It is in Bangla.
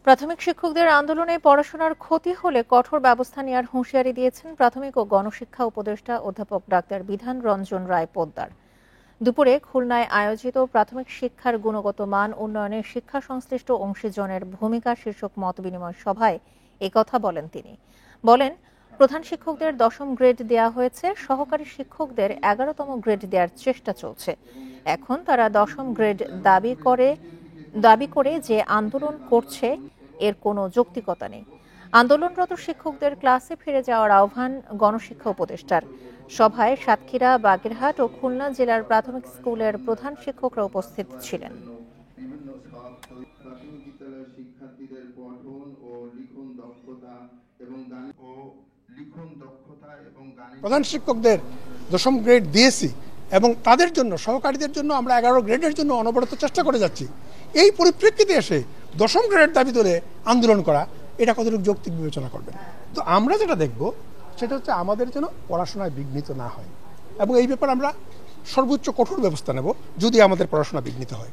প্রাথমিক শিক্ষকদের আন্দোলনে পড়াশোনার ক্ষতি হলে কঠোর ব্যবস্থা নেওয়ার হুঁশিয়ারি দিয়েছেন প্রাথমিক ও গণশিক্ষা উপদেষ্টা অধ্যাপক ডাক্তার বিধান রঞ্জন রায় পোদ্দার। দুপুরে খুলনায় আয়োজিত প্রাথমিক শিক্ষার গুণগত মান উন্নয়নে শিক্ষা সংশ্লিষ্ট অংশীজনের ভূমিকা শীর্ষক মতবিনিময় সভায় একথা বলেন তিনি। বলেন, প্রধান শিক্ষকদের 10ম গ্রেড দেওয়া হয়েছে, সহকারী শিক্ষকদের 11তম গ্রেড দেওয়ার চেষ্টা চলছে। এখন তারা 10ম গ্রেড দাবি করে যে আন্দোলন করছে এর কোনো যৌক্তিকতা নেই। আন্দোলনরত শিক্ষকদের ক্লাসে ফিরে যাওয়ার আহ্বান গণশিক্ষা উপদেষ্টার। সভায় সাতক্ষীরা, বাগেরহাট ও খুলনা জেলার প্রাথমিক স্কুলের প্রধান শিক্ষকরা উপস্থিত ছিলেন। প্রধান শিক্ষকদের 10ম গ্রেড দিয়েছি এবং তাদের জন্য, সহকারীদের জন্য আমরা 11 গ্রেডের জন্য অনবরত চেষ্টা করে যাচ্ছি। এই পরিপ্রেক্ষিতে এসে 10ম গ্রেডের দাবি তুলে আন্দোলন করা, এটা কতটুকু যৌক্তিক বিবেচনা করবেন? তো আমরা যেটা দেখব সেটা হচ্ছে আমাদের যেন পড়াশোনায় বিঘ্নিত না হয়, এবং এই ব্যাপারে আমরা সর্বোচ্চ কঠোর ব্যবস্থা নেব যদি আমাদের পড়াশোনা বিঘ্নিত হয়।